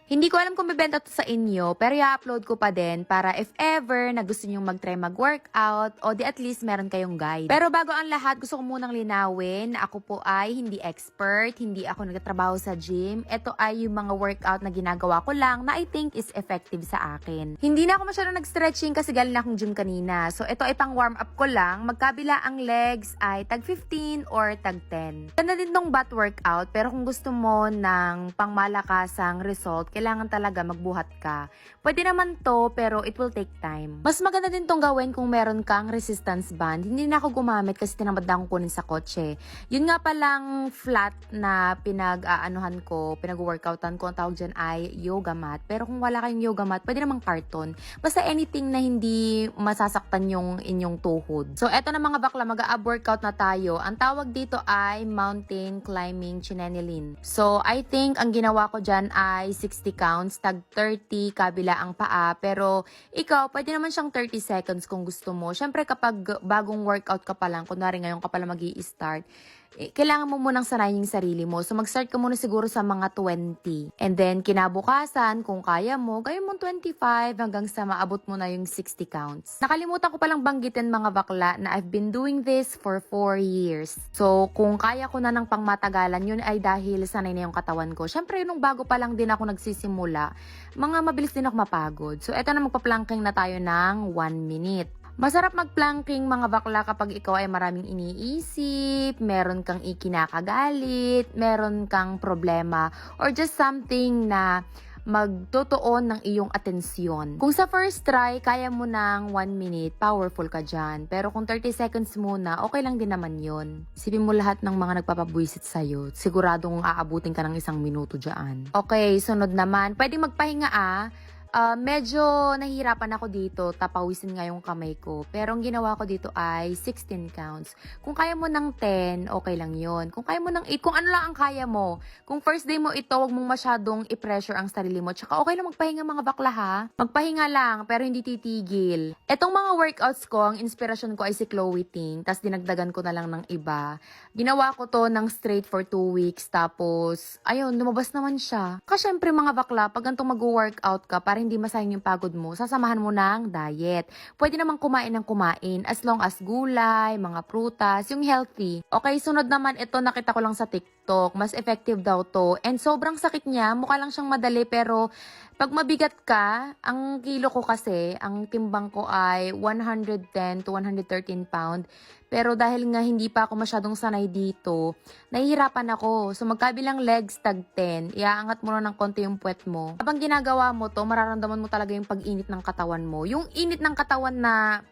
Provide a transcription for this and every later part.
Hindi ko alam kung bebenta to sa inyo, pero i-upload ko pa din para if ever na gusto nyong mag-try mag-workout o di at least meron kayong guide. Pero bago ang lahat, gusto ko munang linawin na ako po ay hindi expert, hindi ako nagtatrabaho sa gym. Ito ay yung mga workout na ginagawa ko lang na I think is effective sa akin. Hindi na ako masyadong nag-stretching kasi galing na akong gym kanina. So ito ay pang warm up ko lang. Magkabila ang legs ay tag 15 or tag 10. Ganda din tong butt workout, pero kung gusto mo ng pangmalakasang result, kailangan talaga magbuhat ka. Pwede naman to, pero it will take time. Mas maganda din tong gawin kung meron kang resistance band. Hindi na ako gumamit kasi tinamad na akong kunin sa kotse. Yun nga palang flat na pinag-aanuhan ko, pinag-workoutan ko, ang tawag dyan ay yoga mat. Pero kung wala kayong yoga mat, pwede namang carton. Basta anything na hindi masasaktan yung inyong tuhod. So, eto na mga bakla, mag-a-ab workout na tayo. Ang tawag dito ay mountain climbing chinenilin. So, I think ang ginawa ko dyan ay 60 counts, tag 30, kabila ang paa. Pero, ikaw, pwede naman siyang 30 seconds kung gusto mo. Syempre, kapag bagong workout ka pa lang, kunwari ngayon ka pala mag-i-start, kailangan mo munang sanayin yung sarili mo. So, mag-start ka muna siguro sa mga 20. And then, kinabukasan, kung kaya mo, gawin mo 25 hanggang sa maabot mo na yung 60 counts. Nakalimutan ko palang banggitin mga bakla na I've been doing this for 4 years. So, kung kaya ko na ng pangmatagalan, yun ay dahil sanay na yung katawan ko. Syempre, nung bago pa lang din ako nagsisimula, mga mabilis din ako mapagod. So, eto na magpa-planking na tayo ng 1 minute. Masarap mag-planking mga bakla kapag ikaw ay maraming iniisip, meron kang ikinakagalit, meron kang problema, or just something na magtutuon ng iyong atensyon. Kung sa first try, kaya mo ng 1 minute, powerful ka dyan. Pero kung 30 seconds muna, okay lang din naman yon. Isipin mo lahat ng mga nagpapabwisit sa'yo. Siguradong aabutin ka ng 1 minuto dyan. Okay, sunod naman. Pwede magpahinga medyo nahihirapan ako dito, tapawisin nga yung kamay ko. Pero ang ginawa ko dito ay 16 counts. Kung kaya mo ng 10, okay lang yon. Kung kaya mo ng 8, kung ano lang ang kaya mo. Kung first day mo ito, wag mong masyadong i-pressure ang sarili mo. Tsaka okay lang magpahinga mga bakla ha. Magpahinga lang, pero hindi titigil. Etong mga workouts ko, ang inspirasyon ko ay si Chloe Ting. Tapos dinagdagan ko na lang ng iba. Ginawa ko to ng straight for 2 weeks. Tapos, ayun, lumabas naman siya. Kasi syempre mga bakla, pag ganitong mag-workout ka, para hindi masayang yung pagod mo, sasamahan mo ng diet. Pwede namang kumain ng kumain as long as gulay, mga prutas, yung healthy. Okay, sunod naman ito, nakita ko lang sa TikTok. Mas effective daw to. And sobrang sakit niya. Mukha lang siyang madali pero pag mabigat ka, ang kilo ko kasi, ang timbang ko ay 110 to 113 pound. Pero dahil nga hindi pa ako masyadong sanay dito, nahihirapan ako. So magkabilang legs tag 10, iaangat mo na ng konti yung puwet mo. Habang ginagawa mo to, mararamdaman mo talaga yung pag-init ng katawan mo. Yung init ng katawan na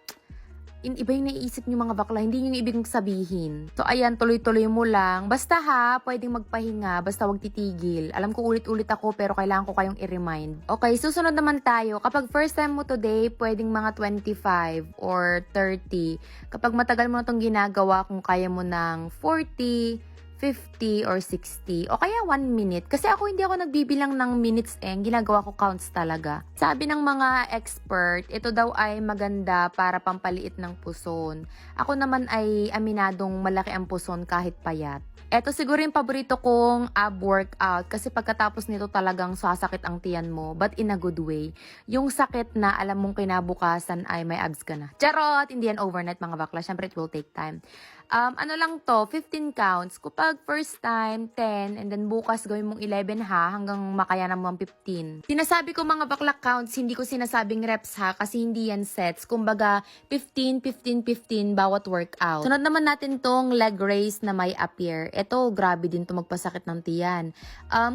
iba yung naiisip nyo mga bakla, hindi yung ibig sabihin. So ayan, tuloy-tuloy mo lang. Basta ha, pwedeng magpahinga, basta wag titigil. Alam ko ulit-ulit ako pero kailangan ko kayong i-remind. Okay, susunod naman tayo. Kapag first time mo today, pwedeng mga 25 or 30. Kapag matagal mo na itong ginagawa, kung kaya mo ng 40, 50 or 60 o kaya 1 minute. Kasi ako hindi ako nagbibilang ng minutes ginagawa ko counts talaga. Sabi ng mga expert, ito daw ay maganda para pampaliit ng puson. Ako naman ay aminadong malaki ang puson kahit payat. Ito siguro yung paborito kong ab workout kasi pagkatapos nito talagang sasakit ang tiyan mo but in a good way. Yung sakit na alam mong kinabukasan ay may abs ka na. Charot! Hindi yan overnight mga bakla. Syempre it will take time. Ano lang to, 15 counts. Kapag first time, 10, and then bukas gawin mong 11 ha, hanggang makayanan mo ang 15. Sinasabi ko mga bakla counts, hindi ko sinasabing reps ha, kasi hindi yan sets. Kumbaga, 15, 15, 15 bawat workout. Sunod naman natin tong leg raise na may appear. Ito, grabe din to magpasakit ng tiyan.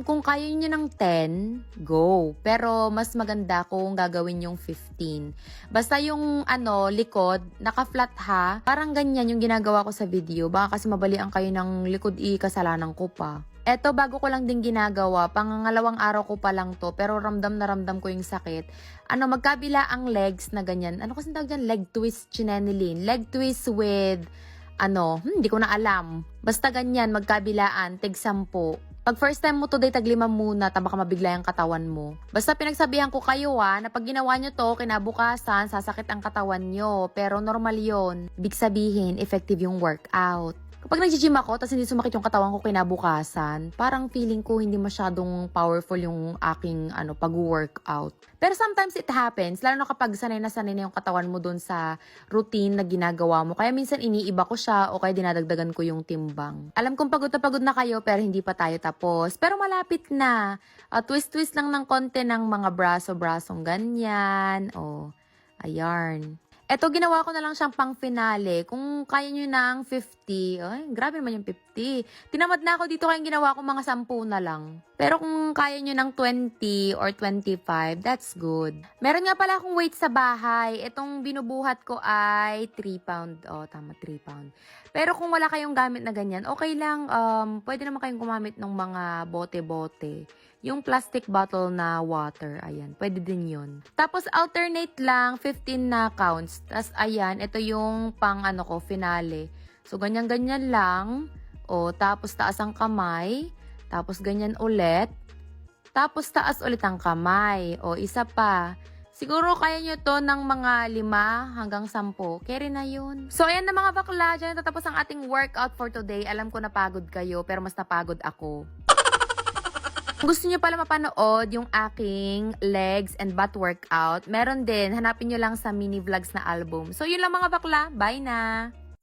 Kung kaya nyo ng 10, go. Pero mas maganda kung gagawin yung 15. Basta yung likod, naka-flat ha, parang ganyan yung ginagawa ko sa video. Baka kasi mabalian kayo ng likod, kasalanan ko pa. Eto, bago ko lang din ginagawa, pangangalawang araw ko pa lang to, pero ramdam na ramdam ko yung sakit. Magkabila ang legs na ganyan. Ano kasi tawag dyan? Leg twist chinenilin. Leg twist with, hindi ko na alam. Basta ganyan, magkabilaan, tig 10. Pag first time mo today, tag-5 muna, baka mabigla yung katawan mo. Basta pinagsabihan ko kayo na pag ginawa nyo to, kinabukasan, sasakit ang katawan nyo. Pero normal yon. Big sabihin, effective yung workout. Kapag nag-gym ako, tapos hindi sumakit yung katawan ko kinabukasan, parang feeling ko hindi masyadong powerful yung aking pag-workout. Pero sometimes it happens, lalo na kapag sanay na yung katawan mo dun sa routine na ginagawa mo. Kaya minsan iniiba ko siya o kaya dinadagdagan ko yung timbang. Alam kong pagod na kayo pero hindi pa tayo tapos. Pero malapit na. Twist-twist lang ng konti ng mga braso-brasong ganyan. Ayan. Eto, ginawa ko na lang siyang pang finale. Kung kaya nyo ng 50, ay, grabe naman yung 50. Tinamad na ako dito kaya ginawa ko mga 10 na lang. Pero kung kaya nyo ng 20 or 25, that's good. Meron nga pala akong weight sa bahay. Itong binubuhat ko ay 3 pound. Tama, 3 pound. Pero kung wala kayong gamit na ganyan, okay lang. Pwede naman kayong gumamit ng mga bote-bote. Yung plastic bottle na water, ayan, pwede din yun. Tapos alternate lang, 15 na counts. Tapos ayan, ito yung pang finale. So ganyan-ganyan lang. Tapos taas ang kamay. Tapos ganyan ulit. Tapos taas ulit ang kamay. Isa pa. Siguro kaya nyo to ng mga 5 hanggang 10. Carry na yun. So ayan na mga bakla, dyan tatapos ang ating workout for today. Alam ko napagod kayo, pero mas napagod ako. Kung gusto niyo pala mapanood yung aking legs and butt workout, meron din. Hanapin nyo lang sa mini vlogs na album. So, yun lang mga bakla. Bye na!